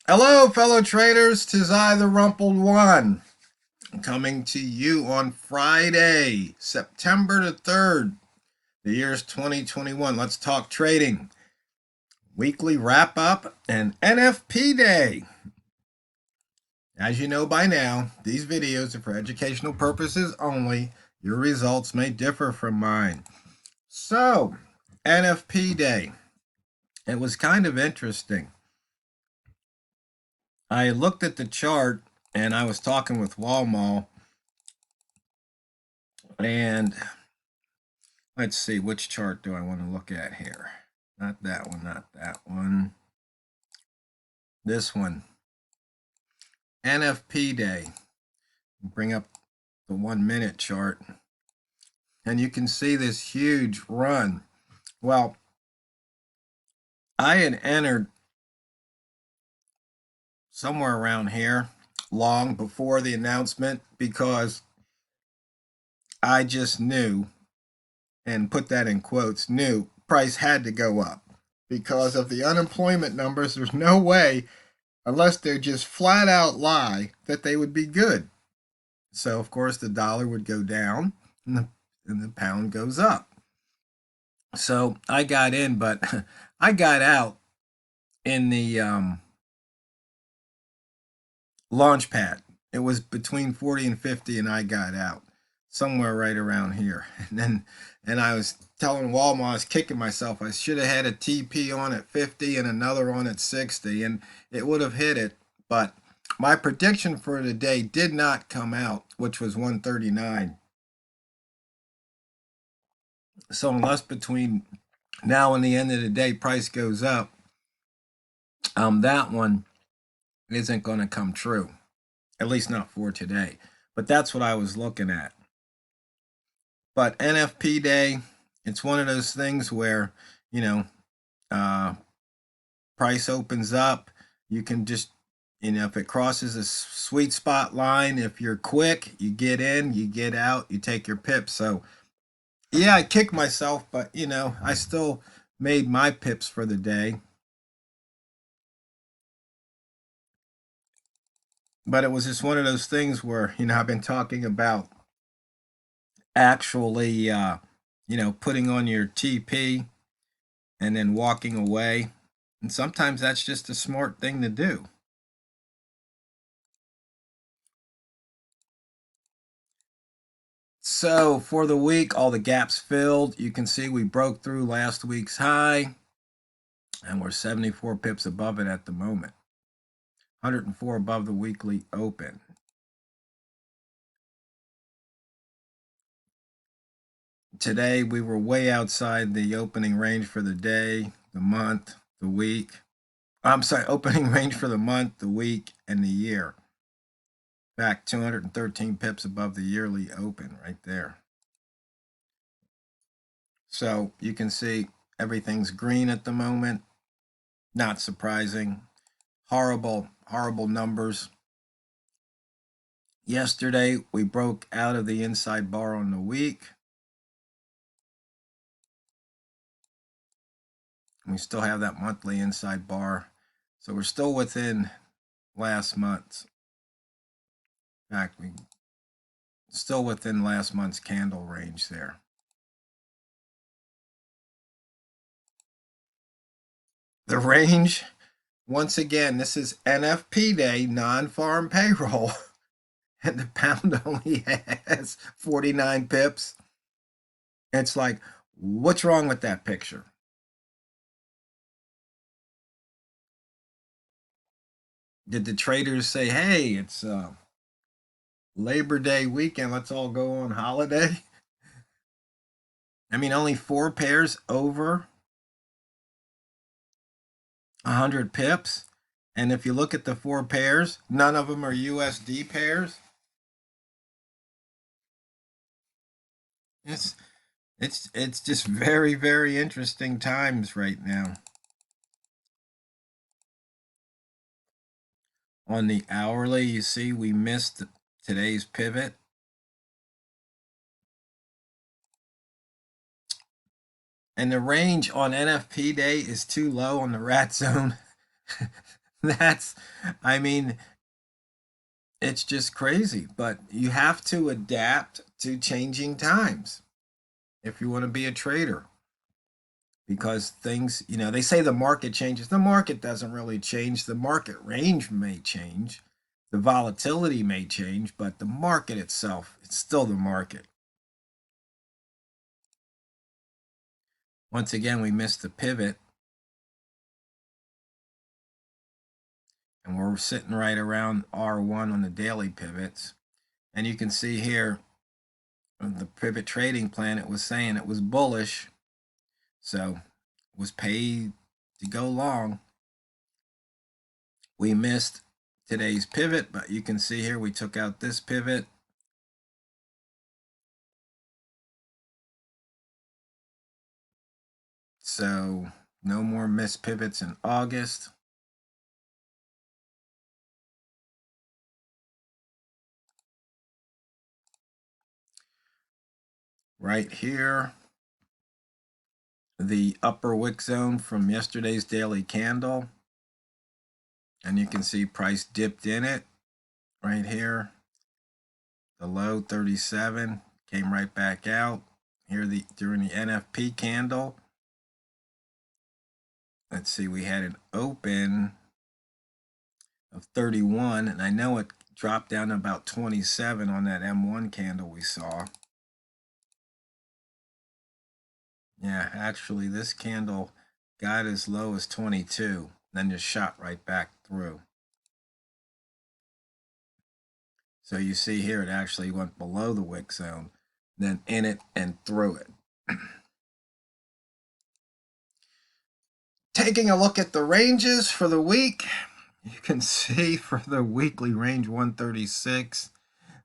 Hello, fellow traders. 'Tis I, the Rumpled One, coming to you on Friday, September the 3rd. The year's 2021. Let's talk trading. Weekly wrap up and NFP day. As you know by now, these videos are for educational purposes only. Your results may differ from mine. So, NFP day. It was kind of interesting. I looked at the chart and I was talking with Walmall, and let's see, which chart do I want to look at here? Not that one, not that one. This one. NFP day. Bring up the 1 minute chart. And you can see this huge run. Well, I had entered somewhere around here long before the announcement because I just knew, and put that in quotes, knew price had to go up because of the unemployment numbers. There's no way, unless they just flat out lie, that they would be good. So, of course, the dollar would go down and the pound goes up. So I got in, but I got out in the launch pad. It was between 40 and 50, and I got out somewhere right around here. And I was telling Walmart, I was kicking myself. I should have had a TP on at 50 and another on at 60, and it would have hit it. But my prediction for the day did not come out, which was 139. So unless between now and the end of the day price goes up, that one isn't going to come true, at least not for today. But that's what I was looking at. But NFP day, it's one of those things where, you know, uh, price opens up. You can just, if it crosses a sweet spot line, if you're quick, you get in, you get out, you take your pips. So, yeah, I kicked myself, but, I still made my pips for the day. But it was just one of those things where, I've been talking about actually, putting on your TP and then walking away. And sometimes that's just a smart thing to do. So for the week, all the gaps filled. You can see we broke through last week's high, and we're 74 pips above it at the moment. 104 above the weekly open. Today, we were way outside the opening range for the day, the month, the week. I'm sorry, opening range for the month, the week, and the year. Back 213 pips above the yearly open right there. So you can see everything's green at the moment. Not surprising. Horrible, horrible numbers. Yesterday, we broke out of the inside bar on the week. We still have that monthly inside bar. So we're still within last month's. In fact, we still within last month's candle range there. The range, once again, this is NFP day, non-farm payroll. And the pound only has 49 pips. It's like, what's wrong with that picture? Did the traders say, hey, it's Labor Day weekend, let's all go on holiday? I mean, only 4 pairs over 100 pips. And if you look at the 4 pairs, none of them are USD pairs. It's it's just very, very interesting times right now. On the hourly, you see we missed today's pivot. And the range on NFP day is too low on the rat zone. That's, I mean, it's just crazy. But you have to adapt to changing times if you want to be a trader. Because things, they say the market changes. The market doesn't really change. The market range may change. The volatility may change, but the market itself, it's still the market. Once again, we missed the pivot. And we're sitting right around R1 on the daily pivots. And you can see here, the pivot trading plan, it was saying it was bullish. So it was paid to go long. We missed today's pivot, but you can see here we took out this pivot. So no more missed pivots in August. Right here, the upper wick zone from yesterday's daily candle. And you can see price dipped in it right here. The low 37 came right back out. Here during the NFP candle. Let's see, we had an open of 31, and I know it dropped down to about 27 on that M1 candle we saw. Yeah, actually this candle got as low as 22, then just shot right back through. So you see here it actually went below the wick zone, then in it and through it. Taking a look at the ranges for the week, you can see for the weekly range 136,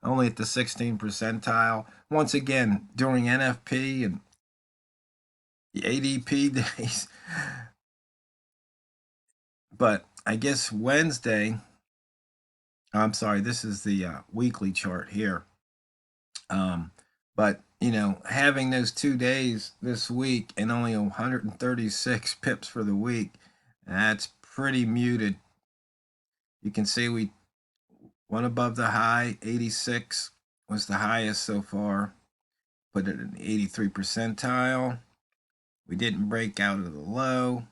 only at the 16th percentile. Once again, during NFP and the ADP days. But I guess Wednesday, I'm sorry, this is the weekly chart here. But, having those 2 days this week and only 136 pips for the week, that's pretty muted. You can see we went above the high. 86 was the highest so far. Put it in the 83 percentile. We didn't break out of the low.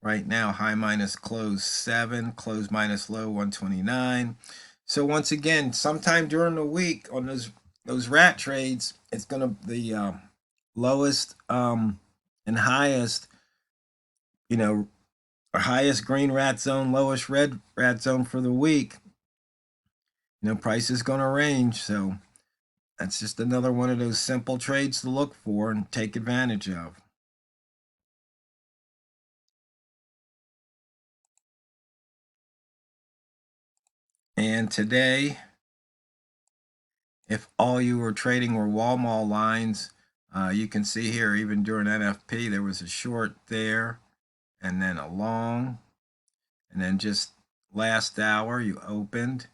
Right now, high minus close 7, close minus low 129. So once again, sometime during the week on those rat trades, it's gonna the lowest and highest, highest green rat zone, lowest red rat zone for the week. Price is gonna range. So that's just another one of those simple trades to look for and take advantage of. And today, if all you were trading were wall-mall lines, you can see here, even during NFP, there was a short there, and then a long, and then just last hour you opened,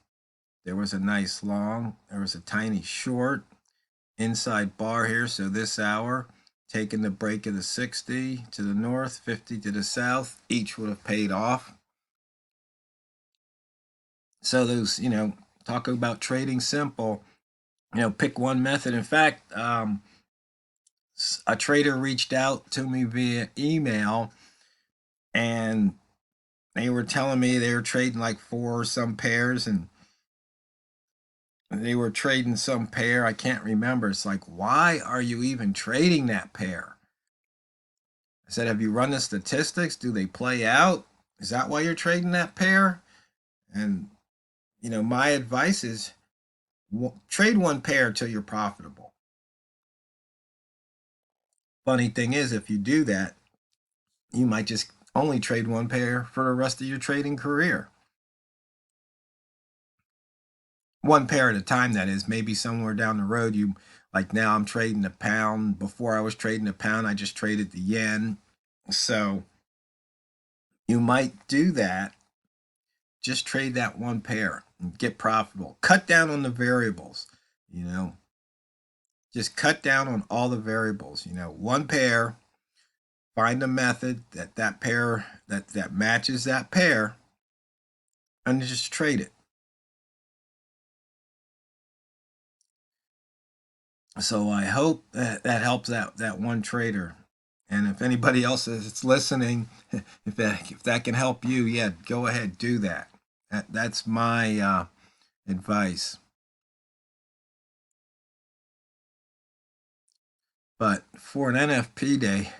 there was a nice long, there was a tiny short, inside bar here, so this hour, taking the break of the 60 to the north, 50 to the south, each would have paid off. So those, talk about trading simple, pick one method. In fact, a trader reached out to me via email, and they were telling me they were trading like 4 or some pairs, and they were trading some pair. I can't remember. It's like, why are you even trading that pair? I said, have you run the statistics? Do they play out? Is that why you're trading that pair? And, my advice is trade one pair until you're profitable. Funny thing is, if you do that, you might just only trade one pair for the rest of your trading career. One pair at a time, that is. Maybe somewhere down the road, like now I'm trading the pound. Before I was trading the pound, I just traded the yen. So you might do that. Just trade that one pair and get profitable. Cut down on the variables, just cut down on all the variables. One pair, find a method that pair that matches that pair, and just trade it. So I hope that helps that one trader. And if anybody else is listening, if that can help you, yeah, go ahead, do that. That's my advice. But for an NFP day,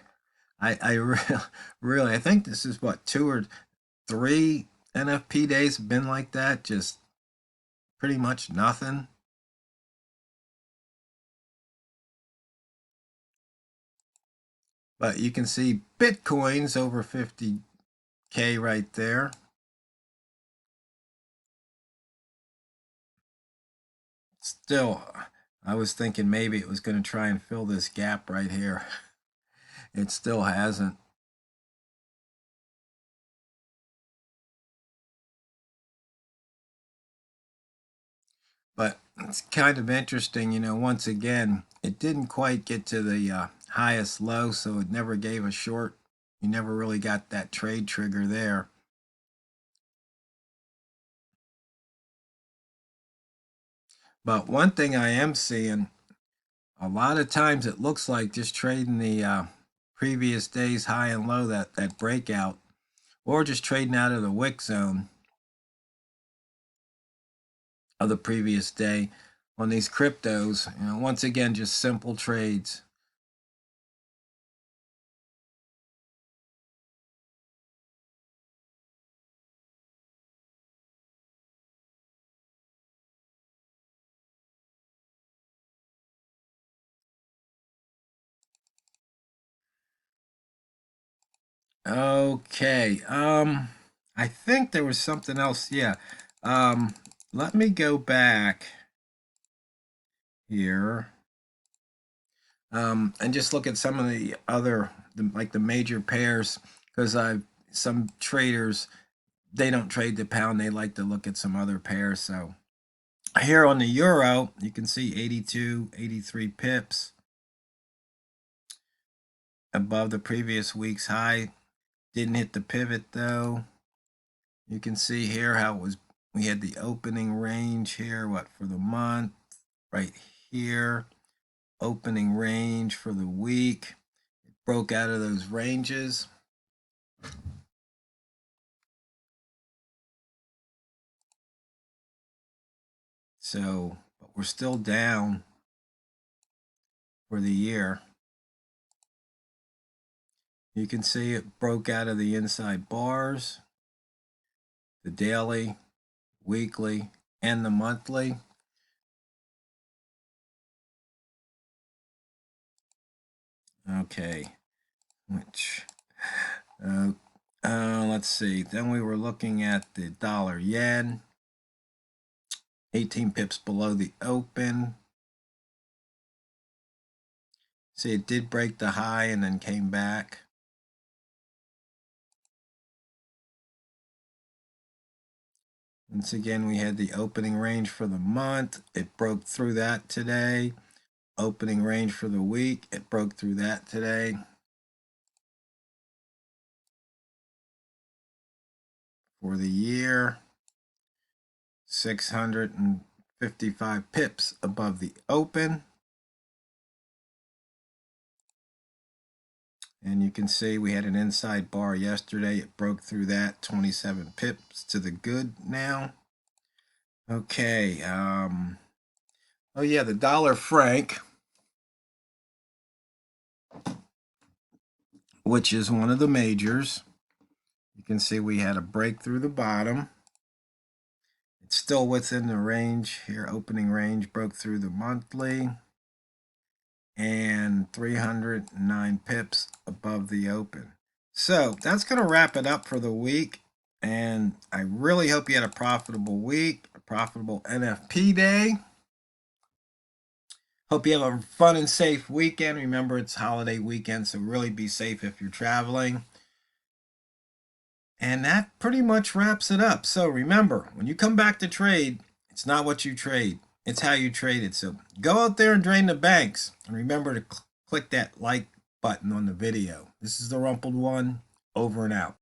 really I think this is what 2 or 3 NFP days have been like that, just pretty much nothing. But you can see Bitcoin's over 50K right there. Still, I was thinking maybe it was going to try and fill this gap right here. It still hasn't. But it's kind of interesting, once again, it didn't quite get to the highest low, so it never gave a short. You never really got that trade trigger there. But one thing I am seeing, a lot of times it looks like just trading the previous day's high and low, that breakout, or just trading out of the wick zone of the previous day on these cryptos. Once again, just simple trades. Okay. I think there was something else. Yeah. Let me go back here. And just look at some of the other, like the major pairs, because some traders, they don't trade the pound. They like to look at some other pairs. So here on the euro, you can see 82, 83 pips above the previous week's high. Didn't hit the pivot though. You can see here how it was. We had the opening range here, for the month, right here. Opening range for the week. It broke out of those ranges. So, but we're still down for the year. You can see it broke out of the inside bars, the daily, weekly, and the monthly. Okay, which, let's see. Then we were looking at the dollar yen, 18 pips below the open. See, it did break the high and then came back. Once again, we had the opening range for the month. It broke through that today. Opening range for the week. It broke through that today. For the year, 655 pips above the open. And you can see we had an inside bar yesterday. It broke through that, 27 pips to the good now. Okay. Oh yeah, the dollar franc, which is one of the majors. You can see we had a break through the bottom. It's still within the range here. Opening range broke through the monthly. And 309 pips above the open. So that's going to wrap it up for the week. And I really hope you had a profitable week, a profitable NFP day. Hope you have a fun and safe weekend. Remember, it's holiday weekend, so really be safe if you're traveling. And that pretty much wraps it up. So remember, when you come back to trade, it's not what you trade, it's how you trade it. So go out there and drain the banks. And remember to click that like button on the video. This is the Rumpled One, over and out.